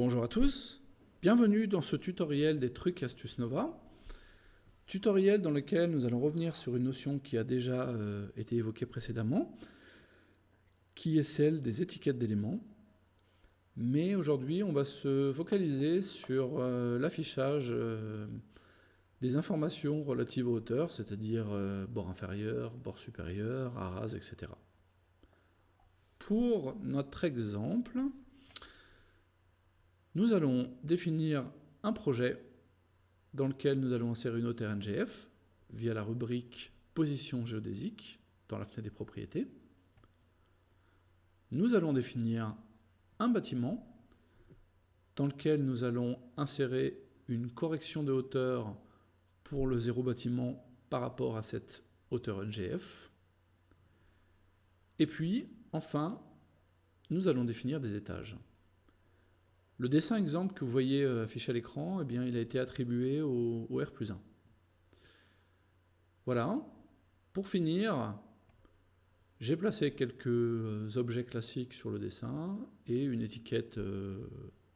Bonjour à tous, bienvenue dans ce tutoriel des trucs astuces Nova. Tutoriel dans lequel nous allons revenir sur une notion qui a déjà été évoquée précédemment, qui est celle des étiquettes d'éléments. Mais aujourd'hui, on va se focaliser sur l'affichage des informations relatives aux hauteurs, c'est-à-dire bord inférieur, bord supérieur, arase, etc. Pour notre exemple, nous allons définir un projet dans lequel nous allons insérer une hauteur NGF via la rubrique position géodésique dans la fenêtre des propriétés. Nous allons définir un bâtiment dans lequel nous allons insérer une correction de hauteur pour le zéro bâtiment par rapport à cette hauteur NGF. Et puis, enfin, nous allons définir des étages. Le dessin exemple que vous voyez affiché à l'écran, eh bien, il a été attribué au R+1. Voilà. Pour finir, j'ai placé quelques objets classiques sur le dessin et une étiquette,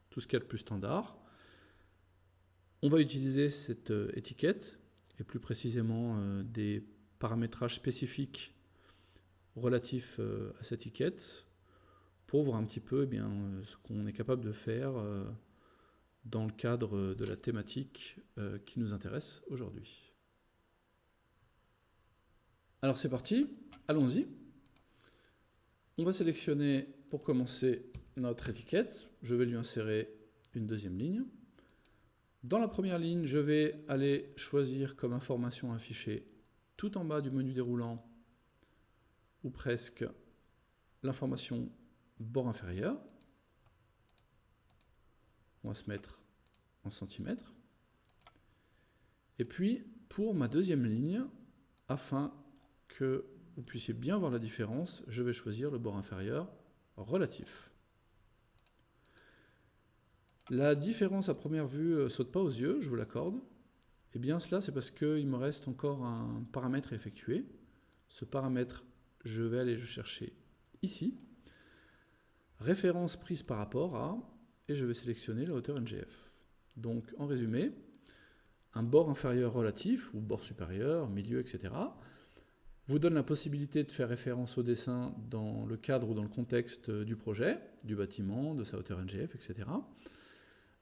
tout ce qu'il y a de plus standard. On va utiliser cette étiquette, et plus précisément des paramétrages spécifiques relatifs à cette étiquette, pour voir un petit peu eh bien, ce qu'on est capable de faire dans le cadre de la thématique qui nous intéresse aujourd'hui. Alors c'est parti, allons-y. On va sélectionner pour commencer notre étiquette. Je vais lui insérer une deuxième ligne. Dans la première ligne, je vais aller choisir comme information affichée tout en bas du menu déroulant, ou presque, l'information bord inférieur. On va se mettre en centimètres. Et puis, pour ma deuxième ligne, afin que vous puissiez bien voir la différence, je vais choisir le bord inférieur relatif. La différence à première vue ne saute pas aux yeux, je vous l'accorde. Et bien cela, c'est parce qu'il me reste encore un paramètre à effectuer. Ce paramètre, je vais aller le chercher ici. Référence prise par rapport à, et je vais sélectionner la hauteur NGF. Donc en résumé, un bord inférieur relatif, ou bord supérieur, milieu, etc., vous donne la possibilité de faire référence au dessin dans le cadre ou dans le contexte du projet, du bâtiment, de sa hauteur NGF, etc.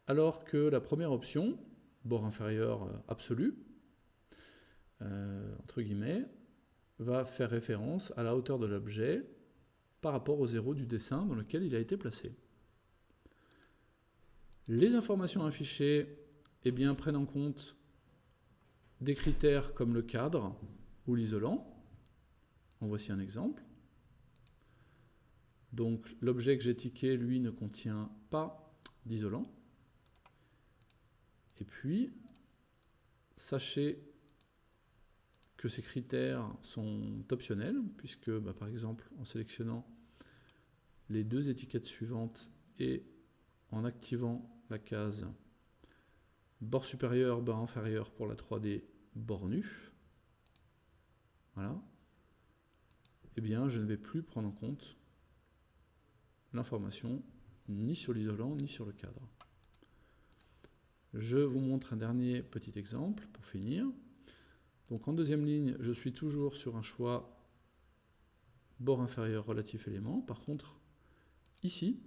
Alors que la première option, bord inférieur absolu, entre guillemets, va faire référence à la hauteur de l'objet par rapport au zéro du dessin dans lequel il a été placé. Les informations affichées eh bien, prennent en compte des critères comme le cadre ou l'isolant. En voici un exemple. Donc l'objet que j'ai tiqué, lui, ne contient pas d'isolant. Et puis, sachez que ces critères sont optionnels, puisque par exemple, en sélectionnant les deux étiquettes suivantes et en activant la case bord supérieur, bord inférieur pour la 3D, bord nu, voilà, eh bien je ne vais plus prendre en compte l'information ni sur l'isolant ni sur le cadre. Je vous montre un dernier petit exemple pour finir. Donc en deuxième ligne, je suis toujours sur un choix bord inférieur relatif élément. Par contre, ici,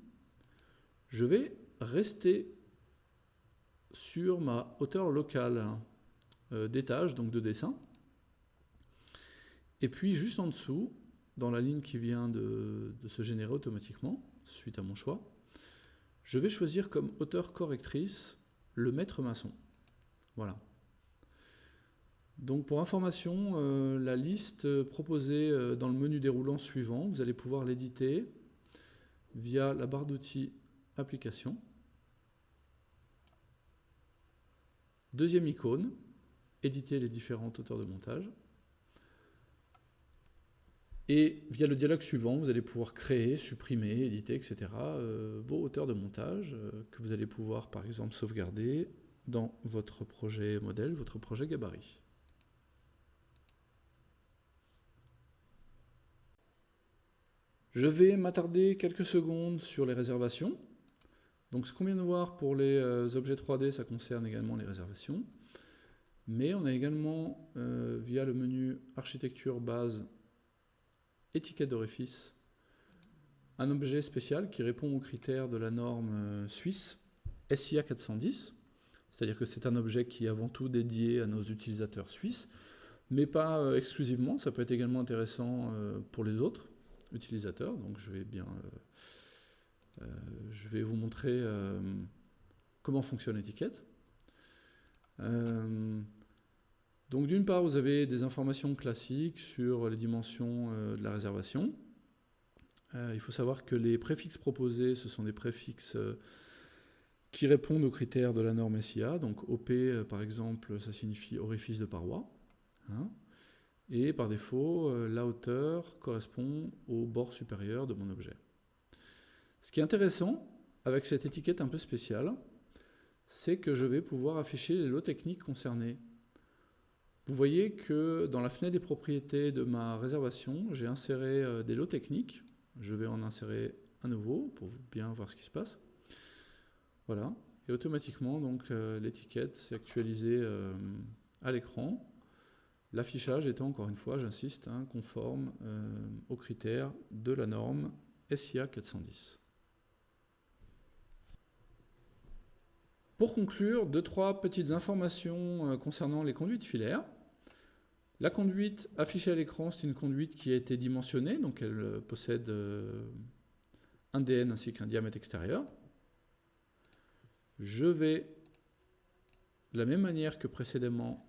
je vais rester sur ma hauteur locale d'étage, donc de dessin. Et puis juste en dessous, dans la ligne qui vient de se générer automatiquement, suite à mon choix, je vais choisir comme hauteur correctrice le maître maçon. Voilà. Donc pour information, la liste proposée dans le menu déroulant suivant, vous allez pouvoir l'éditer via la barre d'outils Applications. Deuxième icône, éditer les différentes hauteurs de montage. Et via le dialogue suivant, vous allez pouvoir créer, supprimer, éditer, etc. Vos hauteurs de montage que vous allez pouvoir par exemple sauvegarder dans votre projet modèle, votre projet gabarit. Je vais m'attarder quelques secondes sur les réservations. Donc ce qu'on vient de voir pour les objets 3D, ça concerne également les réservations. Mais on a également, via le menu architecture base, étiquette d'orifice, un objet spécial qui répond aux critères de la norme suisse SIA 410. C'est-à-dire que c'est un objet qui est avant tout dédié à nos utilisateurs suisses, mais pas exclusivement. Ça peut être également intéressant pour les autres utilisateurs. Donc je vais vous montrer comment fonctionne l'étiquette. Donc d'une part, vous avez des informations classiques sur les dimensions de la réservation. Il faut savoir que les préfixes proposés, ce sont des préfixes qui répondent aux critères de la norme SIA. Donc OP, par exemple, ça signifie orifice de paroi. Hein, et par défaut, la hauteur correspond au bord supérieur de mon objet. Ce qui est intéressant avec cette étiquette un peu spéciale, c'est que je vais pouvoir afficher les lots techniques concernés. Vous voyez que dans la fenêtre des propriétés de ma réservation, j'ai inséré des lots techniques. Je vais en insérer un nouveau pour bien voir ce qui se passe. Voilà. Et automatiquement, donc l'étiquette s'est actualisée à l'écran. L'affichage étant, encore une fois, j'insiste, hein, conforme aux critères de la norme SIA 410. Pour conclure, 2-3 petites informations concernant les conduites filaires. La conduite affichée à l'écran, c'est une conduite qui a été dimensionnée, donc elle possède un DN ainsi qu'un diamètre extérieur. Je vais, de la même manière que précédemment,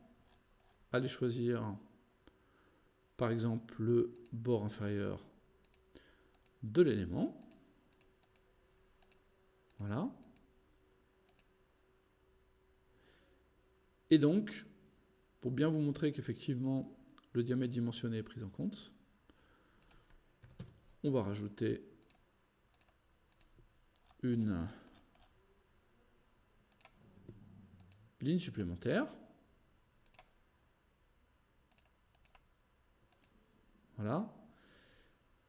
aller choisir, par exemple, le bord inférieur de l'élément. Voilà. Et donc, pour bien vous montrer qu'effectivement le diamètre dimensionné est pris en compte, on va rajouter une ligne supplémentaire. Voilà.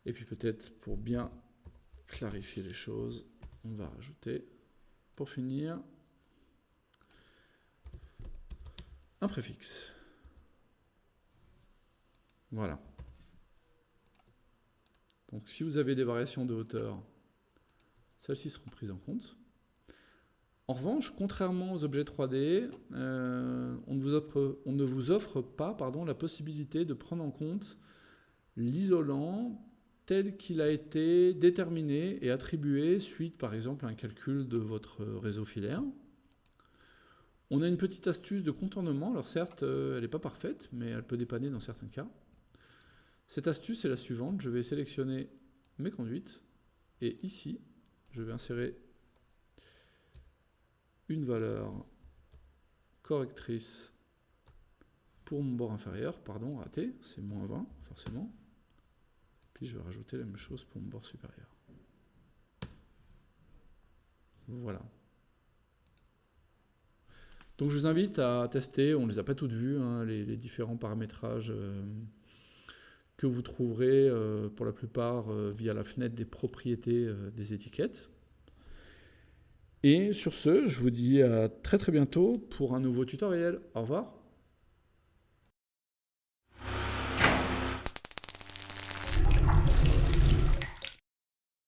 Et puis peut-être pour bien clarifier les choses, on va rajouter, pour finir, un préfixe. Voilà. Donc si vous avez des variations de hauteur, celles-ci seront prises en compte. En revanche, contrairement aux objets 3D, on ne vous offre pas la possibilité de prendre en compte l'isolant tel qu'il a été déterminé et attribué suite par exemple à un calcul de votre réseau filaire. On a une petite astuce de contournement, alors certes elle n'est pas parfaite, mais elle peut dépanner dans certains cas. Cette astuce est la suivante, je vais sélectionner mes conduites, et ici je vais insérer une valeur correctrice pour mon bord inférieur, pardon, raté, c'est moins 20 forcément, puis je vais rajouter la même chose pour mon bord supérieur. Voilà. Donc je vous invite à tester, on ne les a pas toutes vues, hein, les différents paramétrages que vous trouverez pour la plupart via la fenêtre des propriétés des étiquettes. Et sur ce, je vous dis à très bientôt pour un nouveau tutoriel. Au revoir.